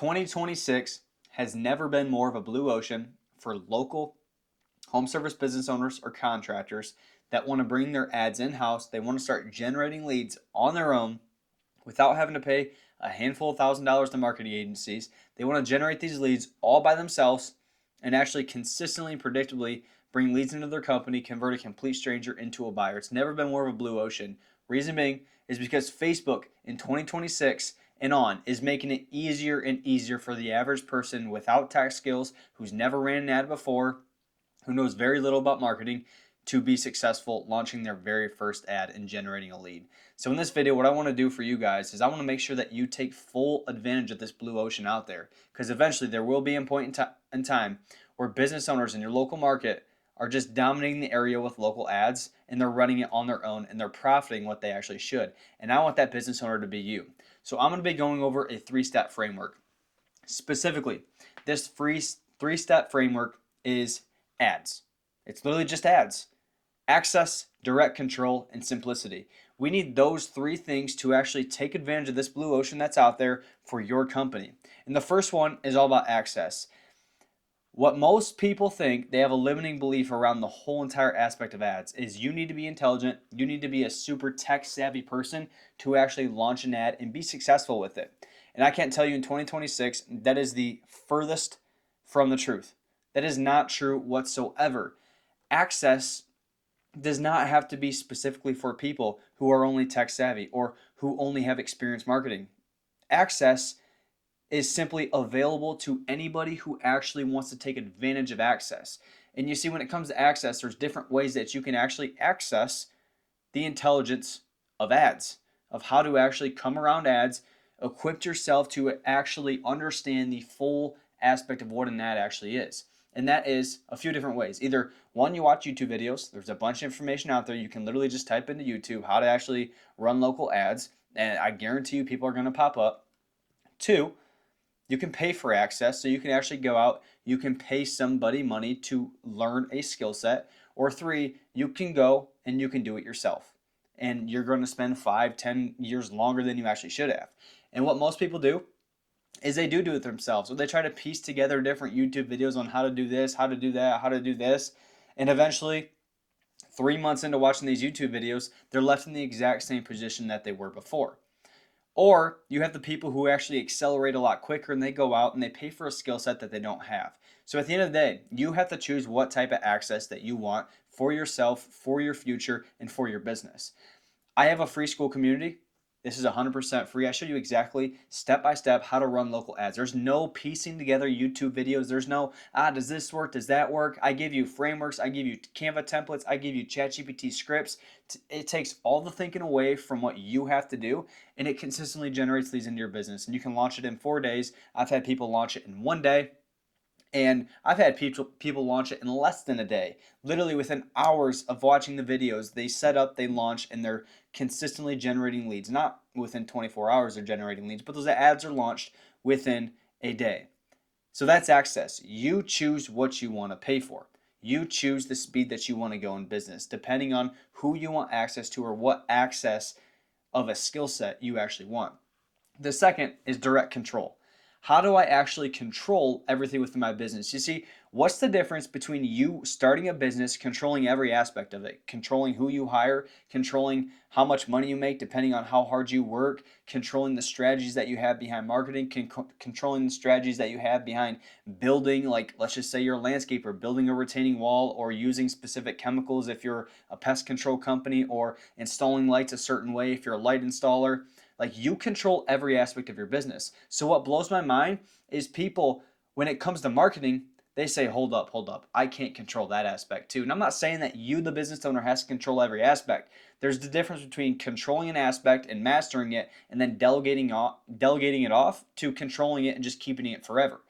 2026 has never been more of a blue ocean for local home service business owners or contractors that want to bring their ads in-house. They want to start generating leads on their own without having to pay a handful of $1,000s to marketing agencies. They want to generate these leads all by themselves and actually consistently and predictably bring leads into their company, convert a complete stranger into a buyer. It's never been more of a blue ocean. Reason being is because Facebook in 2026 and on is making it easier and easier for the average person without tech skills, who's never ran an ad before, who knows very little about marketing, to be successful launching their very first ad and generating a lead. So in this video, what I want to do for you guys is I want to make sure that you take full advantage of this blue ocean out there, because eventually there will be a point in time where business owners in your local market are just dominating the area with local ads, and they're running it on their own and they're profiting what they actually should. And I want that business owner to be you. So I'm going to be going over a 3-step framework. Specifically, this free 3-step framework is ads. It's literally just ads. Access, direct control, and simplicity. We need those 3 things to actually take advantage of this blue ocean that's out there for your company. And the first one is all about access. What most people think, they have a limiting belief around the whole entire aspect of ads, is you need to be intelligent, you need to be a super tech savvy person to actually launch an ad and be successful with it. And I can't tell you in 2026, that is the furthest from the truth. That is not true whatsoever. Access does not have to be specifically for people who are only tech savvy or who only have experience marketing. Access is simply available to anybody who actually wants to take advantage of access. And you see, when it comes to access, there's different ways that you can actually access the intelligence of ads, of how to actually come around ads, equip yourself to actually understand the full aspect of what an ad actually is. And that is a few different ways. Either one, you watch YouTube videos. There's a bunch of information out there. You can literally just type into YouTube how to actually run local ads, and I guarantee you people are going to pop up. 2, you can pay for access, so you can actually go out, you can pay somebody money to learn a skill set. Or 3, you can go and you can do it yourself. And you're going to spend 5-10 years longer than you actually should have. And what most people do is they do it themselves. So they try to piece together different YouTube videos on how to do this, how to do that, how to do this. And eventually, 3 months into watching these YouTube videos, they're left in the exact same position that they were before. Or you have the people who actually accelerate a lot quicker and they go out and they pay for a skill set that they don't have. So at the end of the day, you have to choose what type of access that you want for yourself, for your future, and for your business. I have a free school community. This is 100% free. I show you exactly step by step how to run local ads. There's no piecing together YouTube videos. There's no, does this work? Does that work? I give you frameworks. I give you Canva templates. I give you ChatGPT scripts. It takes all the thinking away from what you have to do, and it consistently generates leads into your business. And you can launch it in 4 days. I've had people launch it in 1 day. And I've had people launch it in less than a day. Literally within hours of watching the videos, they set up, they launch, and they're consistently generating leads. Not within 24 hours they're generating leads, but those ads are launched within a day. So that's access. You choose what you want to pay for. You choose the speed that you want to go in business, depending on who you want access to or what access of a skill set you actually want. The second is direct control. How do I actually control everything within my business? You see, what's the difference between you starting a business, controlling every aspect of it, controlling who you hire, controlling how much money you make depending on how hard you work, controlling the strategies that you have behind marketing, controlling the strategies that you have behind building, like let's just say you're a landscaper, building a retaining wall, or using specific chemicals if you're a pest control company, or installing lights a certain way if you're a light installer. Like, you control every aspect of your business. So what blows my mind is people, when it comes to marketing, they say, hold up, I can't control that aspect too. And I'm not saying that you, the business owner, has to control every aspect. There's the difference between controlling an aspect and mastering it, and then delegating it off to controlling it and just keeping it forever.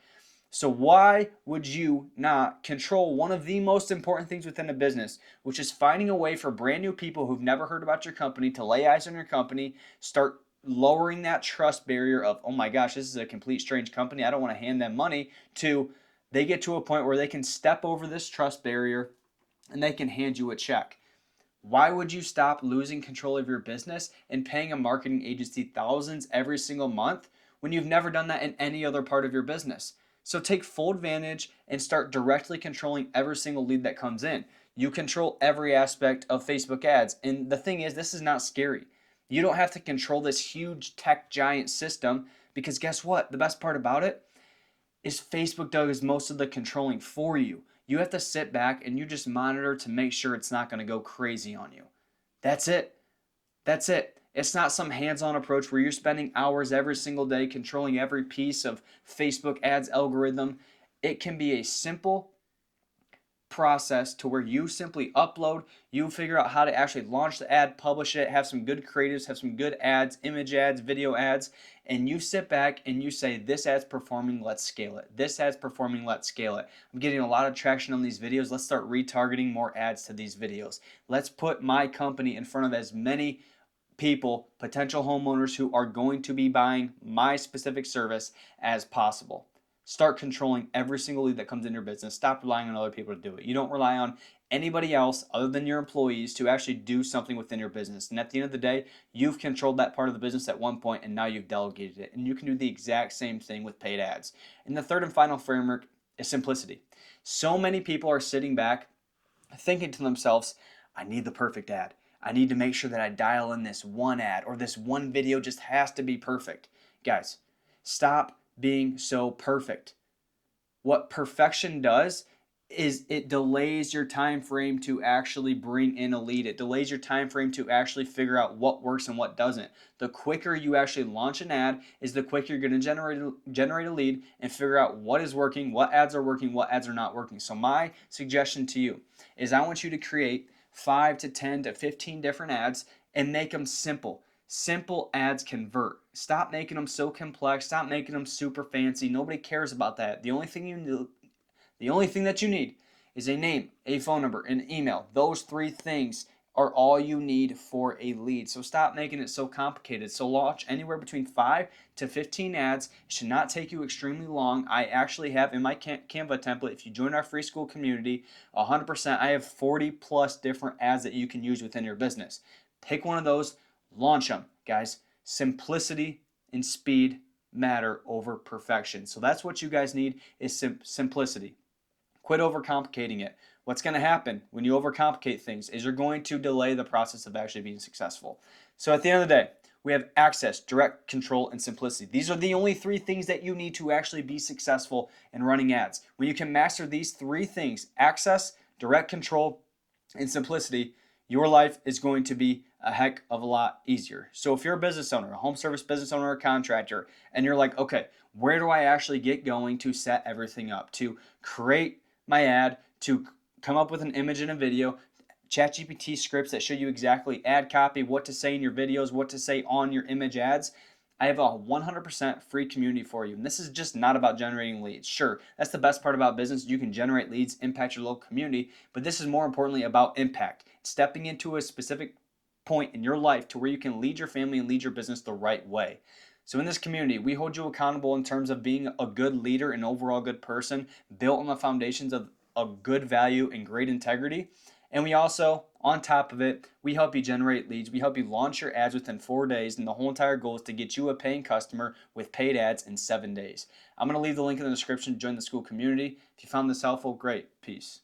So why would you not control one of the most important things within a business, which is finding a way for brand new people who've never heard about your company to lay eyes on your company, start lowering that trust barrier of, oh my gosh, this is a complete strange company, I don't want to hand them money, to they get to a point where they can step over this trust barrier and they can hand you a check. Why would you stop losing control of your business and paying a marketing agency thousands every single month when you've never done that in any other part of your business. So take full advantage and start directly controlling every single lead that comes in. You control every aspect of Facebook ads. And the thing is, this is not scary. You don't have to control this huge tech giant system, because guess what? The best part about it is Facebook does most of the controlling for you. You have to sit back and you just monitor to make sure it's not going to go crazy on you. That's it. That's it. It's not some hands-on approach where you're spending hours every single day controlling every piece of Facebook ads algorithm. It can be a simple process to where you simply upload, you figure out how to actually launch the ad, publish it, have some good creatives, have some good ads, image ads, video ads, and you sit back and you say, this ad's performing, let's scale it. This ad's performing, let's scale it. I'm getting a lot of traction on these videos. Let's start retargeting more ads to these videos. Let's put my company in front of as many people, potential homeowners who are going to be buying my specific service as possible. Start controlling every single lead that comes in your business. Stop relying on other people to do it. You don't rely on anybody else other than your employees to actually do something within your business. And at the end of the day, you've controlled that part of the business at one point and now you've delegated it. And you can do the exact same thing with paid ads. And the third and final framework is simplicity. So many people are sitting back thinking to themselves, I need the perfect ad. I need to make sure that I dial in this one ad, or this one video just has to be perfect. Guys, stop being so perfect. What perfection does is it delays your time frame to actually bring in a lead. It delays your time frame to actually figure out what works and what doesn't. The quicker you actually launch an ad is the quicker you're going to generate a lead and figure out what is working, what ads are working, what ads are not working. So my suggestion to you is I want you to create 5 to 10 to 15 different ads and make them simple. Simple ads convert. Stop making them so complex. Stop making them super fancy. Nobody cares about that. The only thing that you need is a name, a phone number, an email. Those 3 things are all you need for a lead. So stop making it so complicated. So launch anywhere between 5 to 15 ads. It should not take you extremely long. I actually have in my Canva template, if you join our free school community, 100%, I have 40 plus different ads that you can use within your business. Pick one of those, launch them. Guys, simplicity and speed matter over perfection. So that's what you guys need is simplicity. Quit overcomplicating it. What's going to happen when you overcomplicate things is you're going to delay the process of actually being successful. So at the end of the day, we have access, direct control, and simplicity. These are the only 3 things that you need to actually be successful in running ads. When you can master these 3 things, access, direct control, and simplicity, your life is going to be a heck of a lot easier. So if you're a business owner, a home service business owner, or a contractor, and you're like, okay, where do I actually get going to set everything up, to create my ad, to come up with an image and a video, ChatGPT scripts that show you exactly ad copy, what to say in your videos, what to say on your image ads, I have a 100% free community for you. And this is just not about generating leads. Sure, that's the best part about business. You can generate leads, impact your local community, but this is more importantly about impact. Stepping into a specific point in your life to where you can lead your family and lead your business the right way. So in this community, we hold you accountable in terms of being a good leader and overall good person, built on the foundations of a good value and great integrity. And we also, on top of it, we help you generate leads. We help you launch your ads within 4 days. And the whole entire goal is to get you a paying customer with paid ads in 7 days. I'm going to leave the link in the description to join the school community. If you found this helpful, great. Peace.